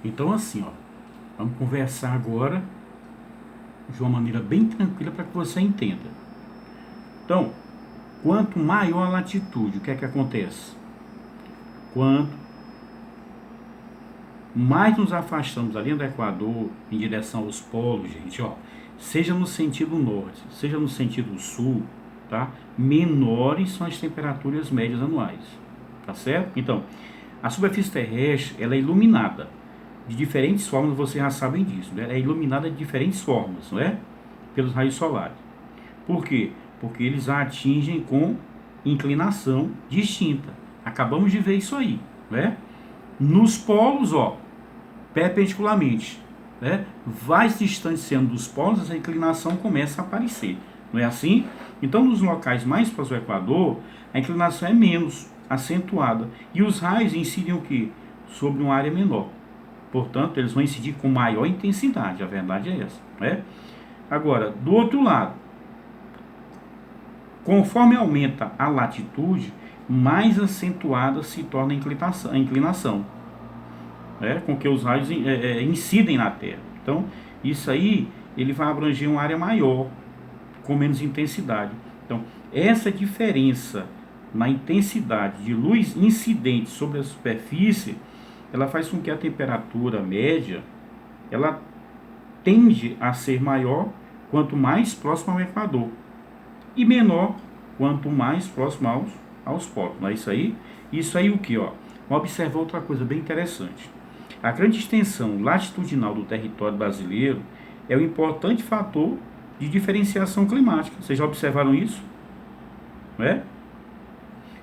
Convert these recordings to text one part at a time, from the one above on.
Então assim, ó, vamos conversar agora de uma maneira bem tranquila para que você entenda. Então, quanto maior a latitude, o que é que acontece? Quanto mais nos afastamos da linha do Equador em direção aos polos, gente, ó, seja no sentido norte, seja no sentido sul, tá? Menores são as temperaturas médias anuais, tá certo? Então, a superfície terrestre, ela é iluminada de diferentes formas, vocês já sabem disso, né? É iluminada de diferentes formas, não é? Pelos raios solares. Por quê? Porque eles a atingem com inclinação distinta. Acabamos de ver isso aí, né? Nos polos, ó, perpendicularmente, né? Vai se distanciando dos polos, essa inclinação começa a aparecer, não é assim? Então, nos locais mais próximos do Equador, a inclinação é menos acentuada e os raios incidem o quê? Sobre uma área menor. Portanto, eles vão incidir com maior intensidade, a verdade é essa, né? Agora, do outro lado, conforme aumenta a latitude, mais acentuada se torna a inclinação, né, com que os raios incidem na Terra. Então, isso aí ele vai abranger uma área maior, com menos intensidade. Então, essa diferença na intensidade de luz incidente sobre a superfície, ela faz com que a temperatura média, ela tende a ser maior quanto mais próximo ao Equador e menor quanto mais próximo aos polos. Não é isso aí? Isso aí o que, ó? Vamos observar outra coisa bem interessante. A grande extensão latitudinal do território brasileiro é um importante fator de diferenciação climática. Vocês já observaram isso? Não é?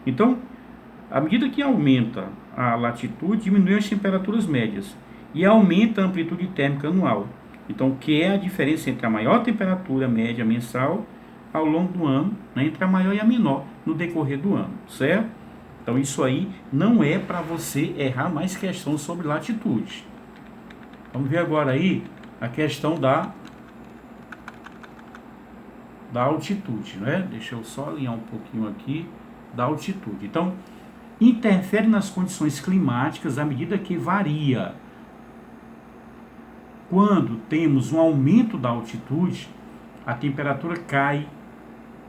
Então, à medida que aumenta a latitude, diminuem as temperaturas médias e aumenta a amplitude térmica anual. Então, o que é a diferença entre a maior temperatura média mensal ao longo do ano, né, entre a maior e a menor no decorrer do ano, certo? Então, isso aí não é para você errar mais questão sobre latitude. Vamos ver agora aí a questão da altitude, né? Deixa eu só alinhar um pouquinho aqui da altitude. Então, interfere nas condições climáticas à medida que varia. Quando temos um aumento da altitude, a temperatura cai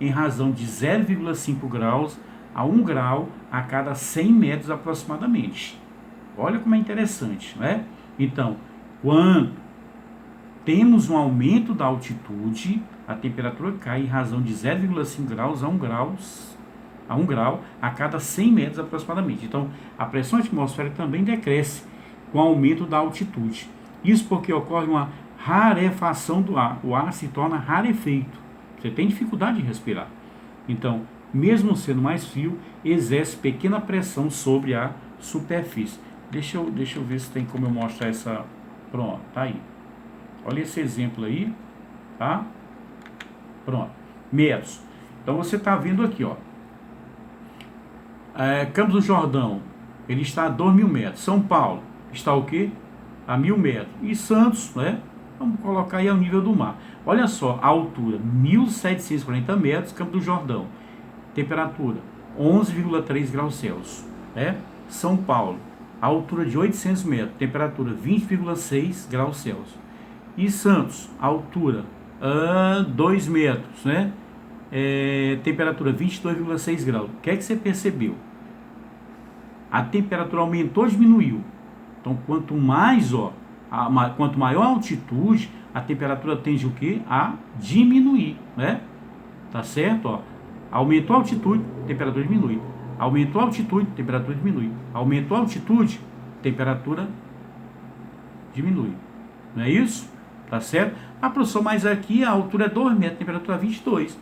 em razão de 0,5 graus a 1 grau a cada 100 metros aproximadamente. Olha como é interessante, né? Então, quando temos um aumento da altitude, a temperatura cai em razão de 0,5 graus a 1 grau a cada 100 metros aproximadamente. Então, a pressão atmosférica também decresce com o aumento da altitude. Isso porque ocorre uma rarefação do ar. O ar se torna rarefeito. Você tem dificuldade de respirar. Então, mesmo sendo mais frio, exerce pequena pressão sobre a superfície. Deixa eu ver se tem como eu mostrar essa. Pronto, tá aí. Olha esse exemplo aí, tá? Pronto. Metros. Então você está vendo aqui, ó. Campos do Jordão, ele está a 2.000 metros. São Paulo está o quê? A 1.000 metros. E Santos, né? Vamos colocar aí ao nível do mar. Olha só, a altura, 1.740 metros, Campo do Jordão. Temperatura, 11,3 graus Celsius. São Paulo, a altura de 800 metros, temperatura, 20,6 graus Celsius. E Santos, a altura, 2 metros, né? Temperatura, 22,6 graus. O que é que você percebeu? A temperatura aumentou ou diminuiu? Então, quanto maior a altitude, a temperatura tende o quê? A diminuir, né? Tá certo? Ó. Aumentou a altitude, temperatura diminui. Aumentou a altitude, temperatura diminui. Aumentou a altitude, temperatura diminui. Não é isso? Tá certo? Ah, professor, mas aqui a altura é 2 metros, temperatura 22.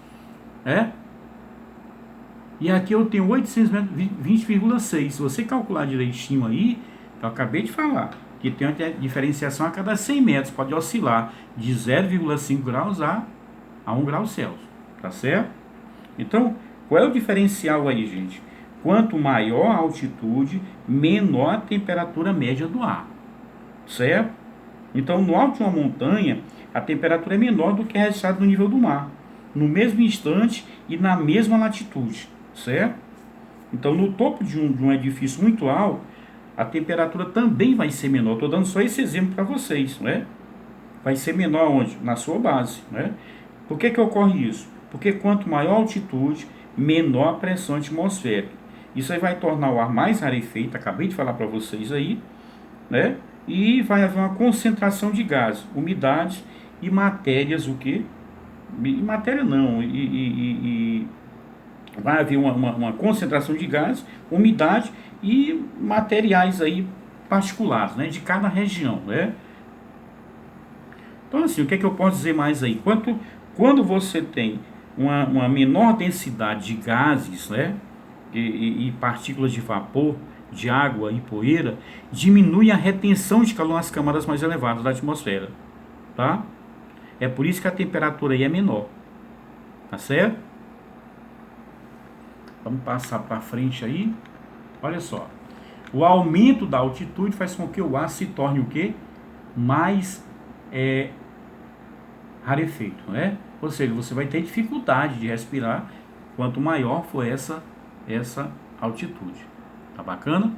E aqui eu tenho 800 metros, 20,6. Se você calcular direitinho aí, eu acabei de falar que tem uma diferenciação a cada 100 metros. Pode oscilar de 0,5 graus a 1 grau Celsius. Tá certo? Então, qual é o diferencial aí, gente? Quanto maior a altitude, menor a temperatura média do ar. Certo? Então, no alto de uma montanha, a temperatura é menor do que a registrada no nível do mar, no mesmo instante e na mesma latitude. Certo? Então, no topo de um edifício muito alto, a temperatura também vai ser menor. Estou dando só esse exemplo para vocês, não é? Vai ser menor onde? Na sua base, né? Por que ocorre isso? Porque quanto maior a altitude, menor a pressão atmosférica. Isso aí vai tornar o ar mais rarefeito, acabei de falar para vocês aí, né? E vai haver uma concentração de gases, umidades e matérias, o quê? E matéria não, vai haver uma concentração de gases, umidade e materiais aí particulares, né? De cada região, né? Então, assim, o que é que eu posso dizer mais aí? Quando você tem uma menor densidade de gases, né, e partículas de vapor, de água e poeira, diminui a retenção de calor nas camadas mais elevadas da atmosfera, tá? É por isso que a temperatura aí é menor, tá certo? Vamos passar para frente aí. Olha só. O aumento da altitude faz com que o ar se torne o quê? Mais rarefeito, né? Ou seja, você vai ter dificuldade de respirar quanto maior for essa altitude. Tá bacana?